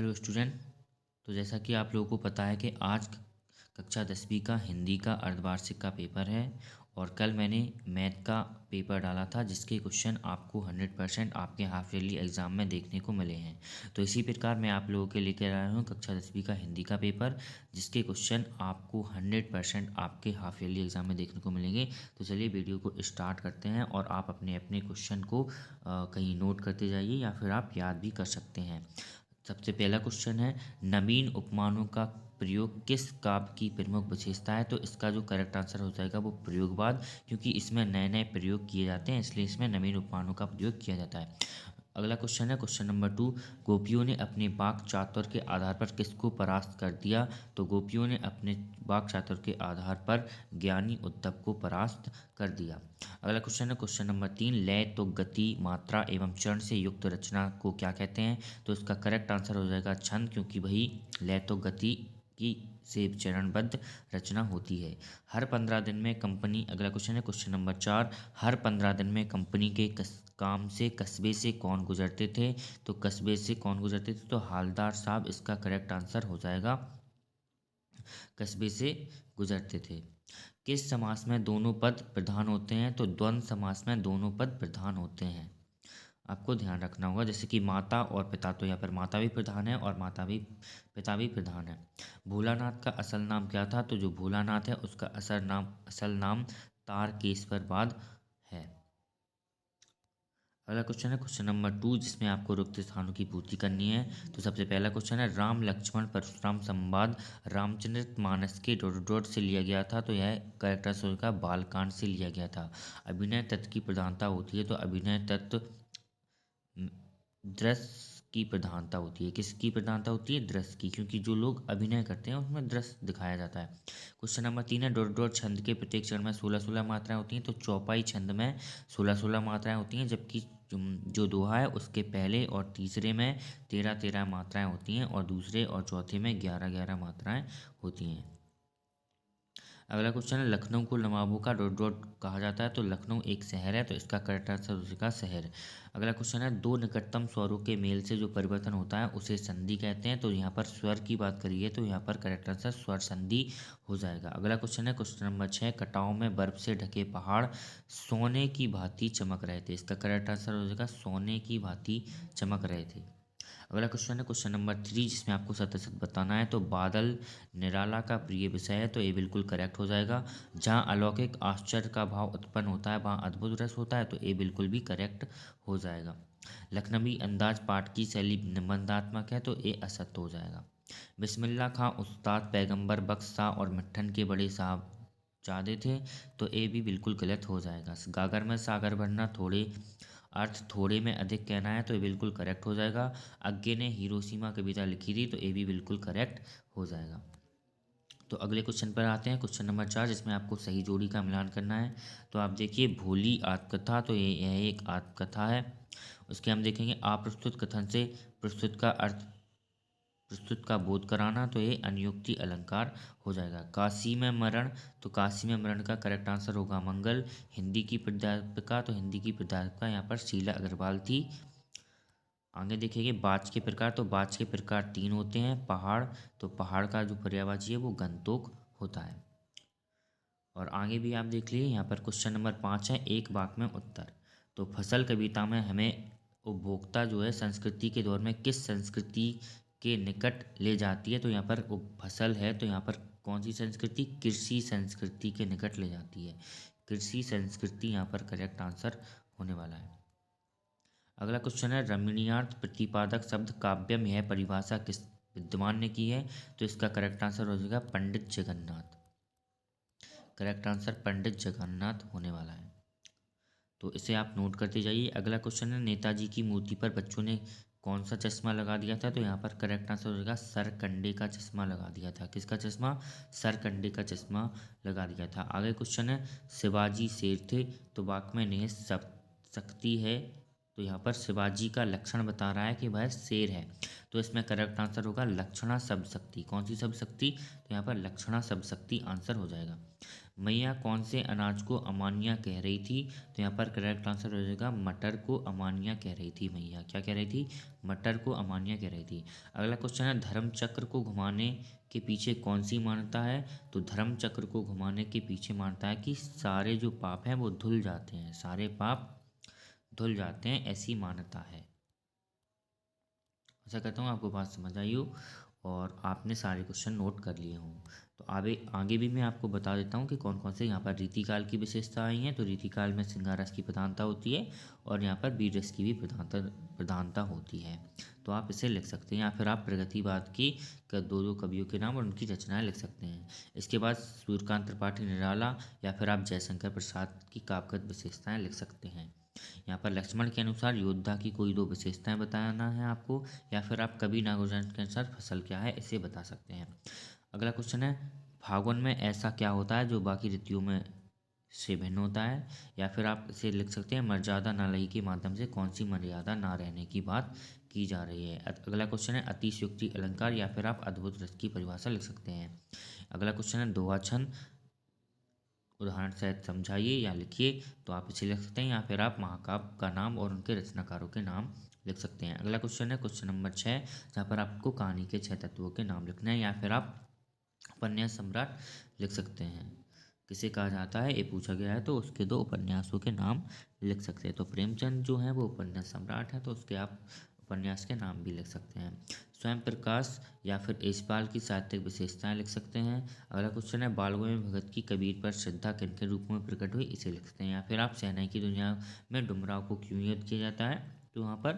Hello student. तो जैसा कि आप लोगों को पता है कि आज कक्षा 10वीं का हिंदी का अर्धवार्षिक का पेपर है और कल मैंने मैथ का पेपर डाला था जिसके क्वेश्चन आपको 100% आपके हाफ ईयरली एग्ज़ाम में देखने को मिले हैं। तो इसी प्रकार मैं आप लोगों के लेकर आया हूँ कक्षा 10वीं का हिंदी का पेपर जिसके क्वेश्चन आपको 100% आपके हाफ ईयरली एग्ज़ाम में देखने को मिलेंगे। तो चलिए वीडियो को स्टार्ट करते हैं और आप अपने अपने क्वेश्चन को कहीं नोट करते जाइए या फिर आप याद भी कर सकते हैं। सबसे पहला क्वेश्चन है, नवीन उपमानों का प्रयोग किस काव्य की प्रमुख विशेषता है। तो इसका जो करेक्ट आंसर हो जाएगा वो प्रयोगवाद, क्योंकि इसमें नए नए प्रयोग किए जाते हैं इसलिए इसमें नवीन उपमानों का प्रयोग किया जाता है। अगला क्वेश्चन है क्वेश्चन नंबर 2, गोपियों ने अपने वाक् चातुर्य के आधार पर किसको परास्त कर दिया। तो गोपियों ने अपने वाक् चातुर्य के आधार पर ज्ञानी उद्धव को परास्त कर दिया। अगला क्वेश्चन है क्वेश्चन नंबर 3, लय तो गति मात्रा एवं चरण से युक्त रचना को क्या कहते हैं। तो इसका करेक्ट आंसर हो जाएगा छंद, क्योंकि वही लय तो गति की से चरणबद्ध रचना होती है। हर 15 दिन में कंपनी, अगला क्वेश्चन है क्वेश्चन नंबर 4, हर 15 दिन में कंपनी के काम से कस्बे से कौन गुजरते थे। तो कस्बे से कौन गुजरते थे, तो हालदार साहब इसका करेक्ट आंसर हो जाएगा, कस्बे से गुजरते थे। किस समास में दोनों पद प्रधान होते हैं। तो द्वंद्व समास में दोनों पद प्रधान होते हैं, आपको ध्यान रखना होगा। जैसे कि माता और पिता, तो यहाँ पर माता भी प्रधान है और पिता भी प्रधान है। भोलानाथ का असल नाम क्या था। तो जो भोलानाथ है उसका असल नाम तारकेश्वरवाद है। अगला क्वेश्चन है क्वेश्चन नंबर 2, जिसमें आपको रिक्त स्थानों की पूर्ति करनी है। तो सबसे पहला क्वेश्चन है, राम लक्ष्मण परशुराम संवाद रामचरितमानस के डॉट डॉट से लिया गया था। तो यह करेक्ट आंसर का बालकांड से लिया गया था। अभिनय तत्व की प्रधानता होती है। तो अभिनय तत्व दृश्य की प्रधानता होती है। किसकी प्रधानता होती है, दृश्य की, क्योंकि जो लोग अभिनय करते हैं उसमें दृश्य दिखाया जाता है। क्वेश्चन नंबर 3 है, डॉट डॉट छंद के प्रत्येक चरण में 16-16 मात्राएं होती हैं। तो चौपाई छंद में 16-16 मात्राएं होती हैं, जबकि जो दोहा है उसके पहले और तीसरे में 13-13 मात्राएं होती हैं और दूसरे और चौथे में 11-11 मात्राएं होती हैं। अगला क्वेश्चन है, लखनऊ को नवाबों का डॉट डॉट कहा जाता है। तो लखनऊ एक शहर है, तो इसका करेक्ट आंसर उसका शहर। अगला क्वेश्चन है, दो निकटतम स्वरों के मेल से जो परिवर्तन होता है उसे संधि कहते हैं। तो यहाँ पर स्वर की बात करिए तो यहाँ पर करेक्ट आंसर स्वर संधि हो जाएगा। अगला क्वेश्चन है क्वेश्चन नंबर 6, कटाव में बर्फ से ढके पहाड़ सोने की भांति चमक रहे थे। इसका करेक्ट आंसर हो जाएगा सोने की भांति चमक रहे थे। अगला क्वेश्चन है क्वेश्चन नंबर 3, जिसमें आपको सत बताना है। तो बादल निराला का प्रिय विषय है। तो ये बिल्कुल करेक्ट हो जाएगा। जहाँ अलौकिक आश्चर्य का भाव उत्पन्न होता है वहाँ अद्भुत रस होता है। तो ये बिल्कुल भी करेक्ट हो जाएगा। लखनवी अंदाज पाठ की शैली निबंधात्मक है। तो ये असत्य हो जाएगा। बिस्मिल्लाह खां उस्ताद पैगंबर बख्श शाह और मिट्ठन के बड़े साहब जादे थे। तो ये भी बिल्कुल गलत हो जाएगा। गागर में सागर भरना थोड़े अर्थ थोड़े में अधिक कहना है। तो ये बिल्कुल करेक्ट हो जाएगा। अज्ञे ने हिरोशिमा कविता लिखी थी। तो ये भी बिल्कुल करेक्ट हो जाएगा। तो अगले क्वेश्चन पर आते हैं, क्वेश्चन नंबर 4, जिसमें आपको सही जोड़ी का मिलान करना है। तो आप देखिए, भोली आत्मकथा, तो ये यह एक आत्मकथा है। उसके हम देखेंगे अप्रस्तुत कथन से प्रस्तुत का बोध कराना। तो ये अनुयुक्ति अलंकार हो जाएगा। काशी में मरण, तो काशी में मरण का करेक्ट आंसर होगा मंगल। हिंदी की प्राध्यापिका, तो हिंदी की प्राध्यापिका यहाँ पर शीला अग्रवाल थी। आगे देखेंगे बाज के प्रकार, तो बाज के प्रकार 3 होते हैं। पहाड़, तो पहाड़ का जो पर्यायवाची है वो गंतोक होता है। और आगे भी आप देख लीजिए, यहाँ पर क्वेश्चन नंबर 5 है, एक वाक्य में उत्तर। तो फसल कविता में हमें उपभोक्ता जो है संस्कृति के दौर में किस संस्कृति के निकट ले जाती है। तो यहाँ पर फसल है, तो यहाँ पर कौन सी संस्कृति, कृषि संस्कृति के निकट ले जाती है। कृषि संस्कृति यहाँ पर करेक्ट आंसर होने वाला है। अगला क्वेश्चन है, रमणीयार्थ प्रतिपादक शब्द काव्यम, यह परिभाषा किस विद्वान ने की है। तो इसका करेक्ट आंसर हो जाएगा पंडित जगन्नाथ। करेक्ट आंसर पंडित जगन्नाथ होने वाला है। तो इसे आप नोट करते जाइए। अगला क्वेश्चन है, नेताजी की मूर्ति पर बच्चों ने कौन सा चश्मा लगा दिया था। तो यहाँ पर करेक्ट आंसर हो जाएगा सरकंडे का चश्मा लगा दिया था। किसका चश्मा, सरकंडे का चश्मा लगा दिया था। आगे क्वेश्चन है, शिवाजी शेर थे, तो वाक्य में निहित शक्ति है। तो यहाँ पर शिवाजी का लक्षण बता रहा है कि वह शेर है। तो इसमें करेक्ट आंसर होगा लक्षणा शब्द शक्ति। कौन सी शब्द शक्ति, तो यहाँ पर लक्षणा शब्द शक्ति आंसर हो जाएगा। मैया कौन से अनाज को अमानिया कह रही थी? तो यहाँ पर करेक्ट आंसर हो जाएगा मटर को अमानिया कह रही थी मैया। क्या कह रही थी? मटर को अमानिया कह रही थी। अगला क्वेश्चन है, धर्म चक्र को घुमाने के पीछे कौन सी मान्यता है? तो धर्म चक्र को घुमाने के पीछे मानता है कि सारे जो पाप हैं वो धुल जाते हैं, सारे पाप धुल जाते हैं, ऐसी मान्यता है। आशा करता हूँ आपको बात समझ आई हो और आपने सारे क्वेश्चन नोट कर लिए हों। तो आगे आगे भी मैं आपको बता देता हूँ कि कौन कौन से यहाँ पर रीतिकाल की विशेषता आई हैं। तो रीतिकाल में श्रृंगार रस की प्रधानता होती है और यहाँ पर वीर रस की भी प्रधानता होती है। तो आप इसे लिख सकते हैं, या फिर आप प्रगतिवाद की दो दो कवियों के नाम और उनकी रचनाएं लिख सकते हैं। इसके बाद सूर्यकांत त्रिपाठी निराला या फिर आप जयशंकर प्रसाद की काव्यगत विशेषताएं लिख सकते हैं। यहाँ पर लक्ष्मण के अनुसार योद्धा की कोई दो विशेषताएं बताना है आपको, या फिर आप कवि नागोजन के अनुसार फसल क्या है इसे बता सकते हैं। अगला क्वेश्चन है, फागुन में ऐसा क्या होता है जो बाकी ऋतुओं में से भिन्न होता है? या फिर आप इसे लिख सकते हैं, मर्यादा नालयी के माध्यम से कौन सी मर्यादा ना रहने की बात की जा रही है। अगला क्वेश्चन है, अतिशयोक्ति अलंकार या फिर आप अद्भुत रस की परिभाषा लिख सकते हैं। अगला क्वेश्चन है, दोहा छंद उदाहरण सहित समझाइए या लिखिए। तो आप इसे लिख सकते हैं, या फिर आप महाकाव्य का नाम और उनके रचनाकारों के नाम लिख सकते हैं। अगला क्वेश्चन है क्वेश्चन नंबर 6, जहाँ पर आपको कहानी के 6 तत्वों के नाम लिखना है, या फिर आप उपन्यास सम्राट लिख सकते हैं। किसे कहा जाता है ये पूछा गया है, तो उसके दो उपन्यासों के नाम लिख सकते हैं। तो प्रेमचंद जो है वो उपन्यास सम्राट है, तो उसके आप उपन्यास के नाम भी लिख सकते हैं। स्वयं प्रकाश या फिर यशपाल की साहित्यिक विशेषताएं लिख सकते हैं। अगला क्वेश्चन है, बाल गोविंद भगत की कबीर पर श्रद्धा किन के रूप में प्रकट हुई, इसे लिख सकते हैं। या फिर आप शहनाई की दुनिया में डुमराव को क्यों याद किया जाता है? तो वहाँ पर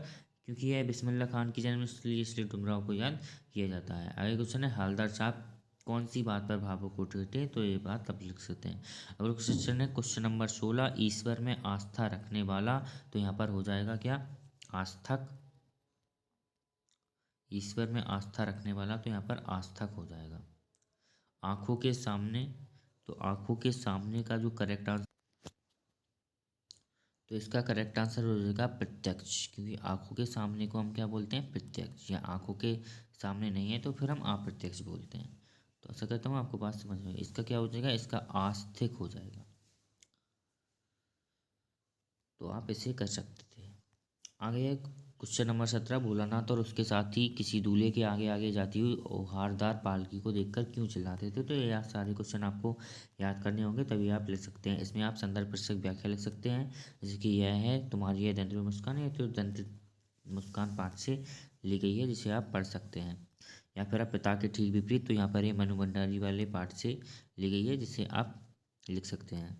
क्योंकि यह बिस्मिल्लाह खान की जन्म, इसलिए डुमराव को याद किया जाता है। अगला क्वेश्चन है, हालदार साहब कौन सी बात पर भावुक उठ उठे, तो ये बात आप लिख सकते हैं। अगला क्वेश्चन है क्वेश्चन नंबर 16, ईश्वर में आस्था रखने वाला, तो यहाँ पर हो जाएगा क्या? आस्थक। ईश्वर में आस्था रखने वाला, तो यहाँ पर आस्थक हो जाएगा। आंखों के सामने, तो आंखों के सामने का जो करेक्ट आंसर, तो इसका करेक्ट आंसर हो जाएगा प्रत्यक्ष, क्योंकि आंखों के सामने को हम क्या बोलते हैं? प्रत्यक्ष। या आंखों के सामने नहीं है तो फिर हम अप्रत्यक्ष बोलते हैं। तो ऐसा करता हूँ आपको बात समझ में, इसका क्या हो जाएगा? इसका आस्तिक हो जाएगा। तो आप इसे कर सकते थे। आगे क्वेश्चन नंबर 17, भोलानाथ और उसके साथी किसी दूल्हे के आगे आगे जाती हुई ओहारदार पालकी को देखकर क्यों चिल्लाते थे? तो ये सारे क्वेश्चन आपको याद करने होंगे, तभी आप लिख सकते हैं। इसमें आप संदर्भ पृष्ठक व्याख्या लिख सकते हैं, जैसे कि यह है तुम्हारी यह दंत मुस्कान है, तो दंत मुस्कान पाठ से ली गई है, जिसे आप पढ़ सकते हैं। या फिर आप पिता के ठीक विपरीत, तो यहाँ पर ये मनु भंडारी वाले पाठ से ली गई है, जिसे आप लिख सकते हैं।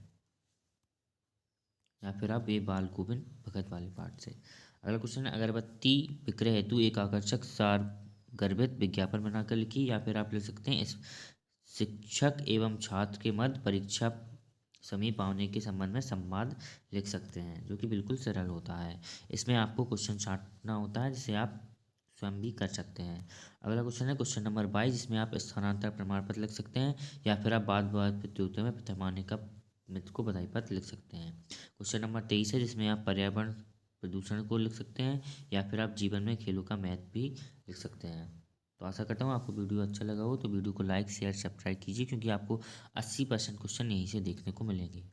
या फिर आप ये बाल गोविंद भगत वाले पाठ से। अगला क्वेश्चन है, अगरबत्ती विक्रय हेतु एक आकर्षक सार गर्भित विज्ञापन बनाकर लिखी, या फिर आप लिख सकते हैं, इस शिक्षक एवं छात्र के मध्य परीक्षा समीप आने के संबंध में संवाद लिख सकते हैं, जो कि बिल्कुल सरल होता है। इसमें आपको क्वेश्चन छांटना होता है, जिसे आप स्वयं भी कर सकते हैं। अगला क्वेश्चन है क्वेश्चन नंबर 22, जिसमें आप स्थानांतर प्रमाण पत्र लिख सकते हैं, या फिर आप बाद प्रतियोगिता में प्रथम आने का मित्र को बधाई पत्र लिख सकते हैं। क्वेश्चन नंबर 23 है, जिसमें आप पर्यावरण प्रदूषण को लिख सकते हैं, या फिर आप जीवन में खेलों का महत्व भी लिख सकते हैं। तो आशा करता हूँ आपको वीडियो अच्छा लगा हो, तो वीडियो को लाइक शेयर सब्सक्राइब कीजिए, क्योंकि आपको 80% क्वेश्चन यहीं से देखने को मिलेंगे।